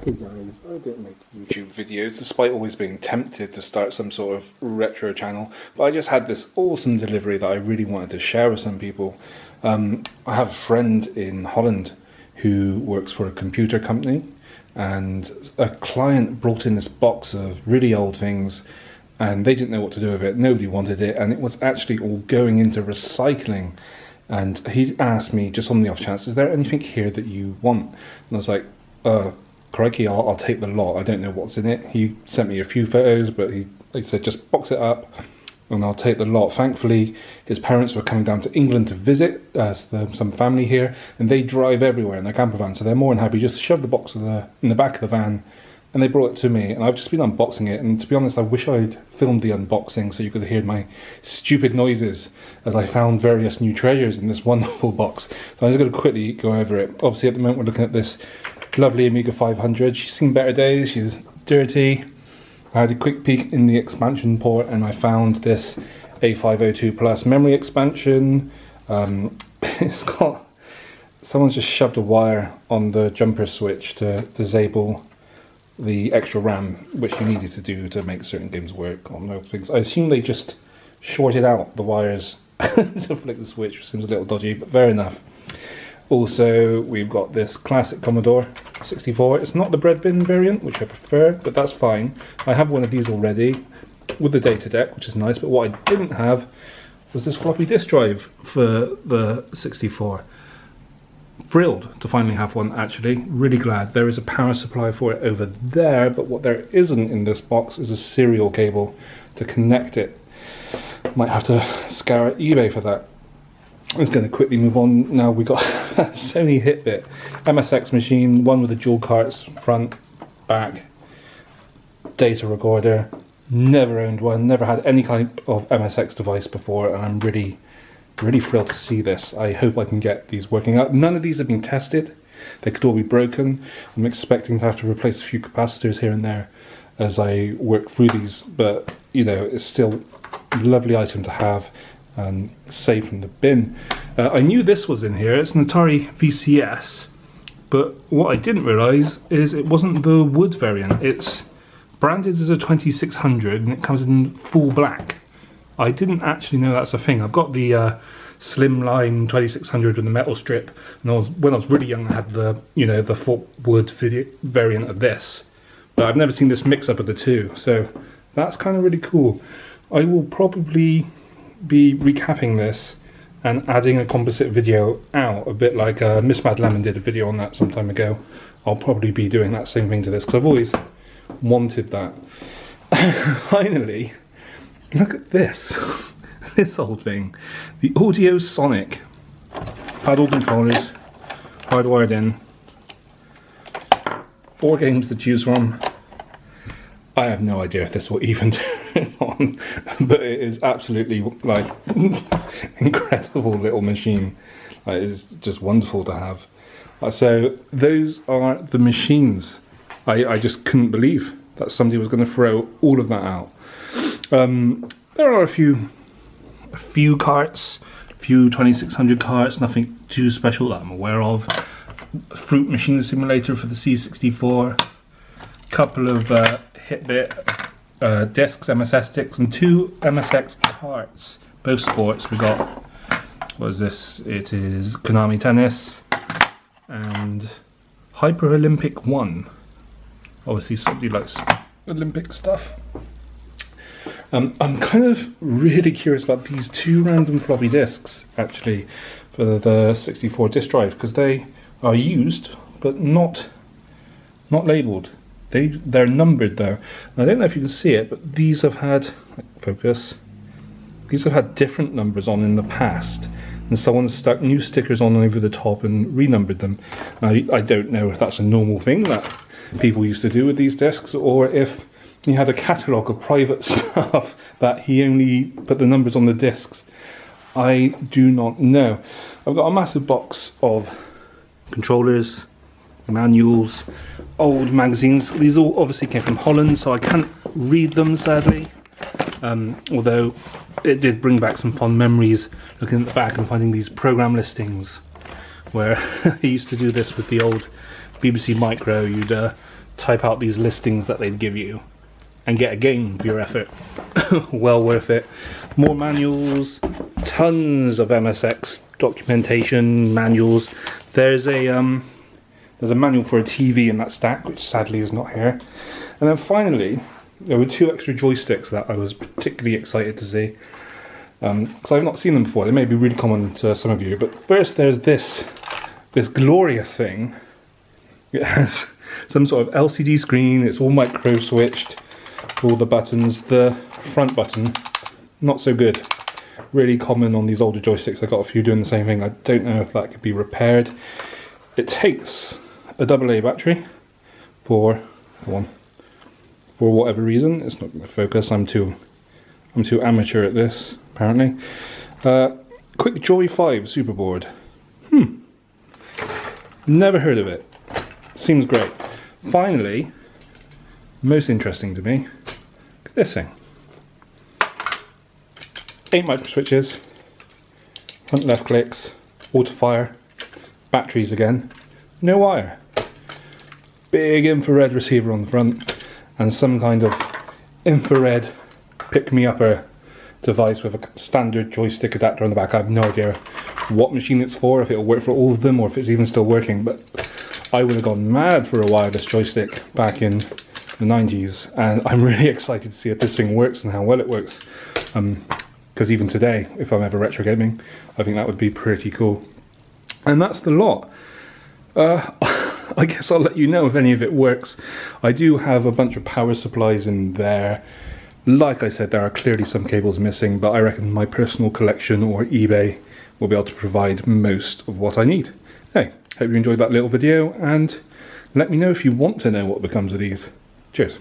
Hey guys, I don't make YouTube videos despite always being tempted to start some sort of retro channel, but I just had this awesome delivery that I really wanted to share with some people. I have a friend in Holland who works for a computer company, and a client brought in this box of really old things and they didn't know what to do with it. Nobody wanted it, and it was actually all going into recycling. And he asked me, just on the off chance, is there anything here that you want? And I was like, crikey, I'll take the lot. I don't know what's in it. He sent me a few photos, but he said just box it up and I'll take the lot. Thankfully, his parents were coming down to England to visit some family here, and they drive everywhere in their camper van, so they're more than happy just to shove the box in the back of the van, and they brought it to me, and I've just been unboxing it. And to be honest, I wish I'd filmed the unboxing so you could hear my stupid noises as I found various new treasures in this wonderful box. So I'm just going to quickly go over it. Obviously, at the moment, we're looking at this lovely Amiga 500. She's seen better days. She's dirty. I had a quick peek in the expansion port, and I found this A502 Plus memory expansion. It's got, someone's just shoved a wire on the jumper switch to disable the extra RAM, which you needed to do to make certain games work on those things. I assume they just shorted out the wires to flick the switch, which seems a little dodgy, but fair enough. Also, we've got this classic Commodore 64. It's not the bread bin variant, which I prefer, but that's fine. I have one of these already with the data deck, which is nice, but what I didn't have was this floppy disk drive for the 64. Thrilled to finally have one, actually. Really glad. There is a power supply for it over there, but what there isn't in this box is a serial cable to connect it. Might have to scour eBay for that. I'm just going to quickly move on now. We got a Sony Hitbit MSX machine, one with the dual carts, front, back, data recorder. Never owned one, never had any kind of MSX device before, and I'm really thrilled to see this. I hope I can get these working out. None of these have been tested. They could all be broken. I'm expecting to have to replace a few capacitors here and there as I work through these, but you know, it's still a lovely item to have and save from the bin. I knew this was in here. It's an Atari VCS, but what I didn't realise is it wasn't the wood variant. It's branded as a 2600 and it comes in full black. I didn't actually know that's a thing. I've got the slimline 2600 with the metal strip, and when I was really young I had the full wood variant of this, but I've never seen this mix up of the two, so that's kind of really cool. I will probably be recapping this and adding a composite video out, a bit like Miss Mad Lemon did a video on that some time ago. I'll probably be doing that same thing to this because I've always wanted that. Finally, look at this. This old thing. The Audio Sonic paddle controllers, hardwired in. 4 games to choose from. I have no idea if this will even turn on, but it is absolutely like incredible little machine. It's just wonderful to have. So those are the machines. I just couldn't believe that somebody was going to throw all of that out. There are a few carts, a few 2600 carts, nothing too special that I'm aware of. Fruit Machine Simulator for the C64, couple of Hitbit discs, MSS sticks, and 2 MSX carts, both sports. We got, what is this? It is Konami Tennis and Hyper Olympic 1. Obviously somebody likes Olympic stuff. I'm kind of really curious about these 2 random floppy disks, actually, for the 64 disk drive, because they are used but not labelled. They're numbered though. And I don't know if you can see it, but these have had, focus, these have had different numbers on in the past, and someone stuck new stickers on over the top and renumbered them. Now, I don't know if that's a normal thing that people used to do with these discs, or if he had a catalogue of private stuff that he only put the numbers on the discs. I do not know. I've got a massive box of controllers, manuals, old magazines. These all obviously came from Holland, so I can't read them, sadly. Although it did bring back some fond memories looking at the back and finding these program listings, where I used to do this with the old BBC Micro. You'd type out these listings that they'd give you and get a game of your effort. Well worth it. More manuals, tons of MSX documentation, manuals. There's a manual for a TV in that stack, which sadly is not here. And then finally, there were 2 extra joysticks that I was particularly excited to see. Because I've not seen them before. They may be really common to some of you. But first there's this glorious thing. It has some sort of LCD screen. It's all micro switched. All the buttons. The front button, not so good. Really common on these older joysticks. I've got a few doing the same thing. I don't know if that could be repaired. It takes a AA battery for whatever reason. It's not going to focus. I'm too amateur at this, apparently. Quick Joy 5 Superboard. Never heard of it. Seems great. Finally, most interesting to me, look at this thing. 8 micro switches, front left clicks, auto fire, batteries again, no wire. Big infrared receiver on the front, and some kind of infrared pick-me-upper device with a standard joystick adapter on the back. I have no idea what machine it's for, if it'll work for all of them, or if it's even still working, but I would have gone mad for a wireless joystick back in the 90s, and I'm really excited to see if this thing works and how well it works. Because even today, if I'm ever retro gaming, I think that would be pretty cool. And that's the lot. I guess I'll let you know if any of it works. I do have a bunch of power supplies in there. Like I said, there are clearly some cables missing, but I reckon my personal collection or eBay will be able to provide most of what I need. Hey, hope you enjoyed that little video, and let me know if you want to know what becomes of these. Cheers.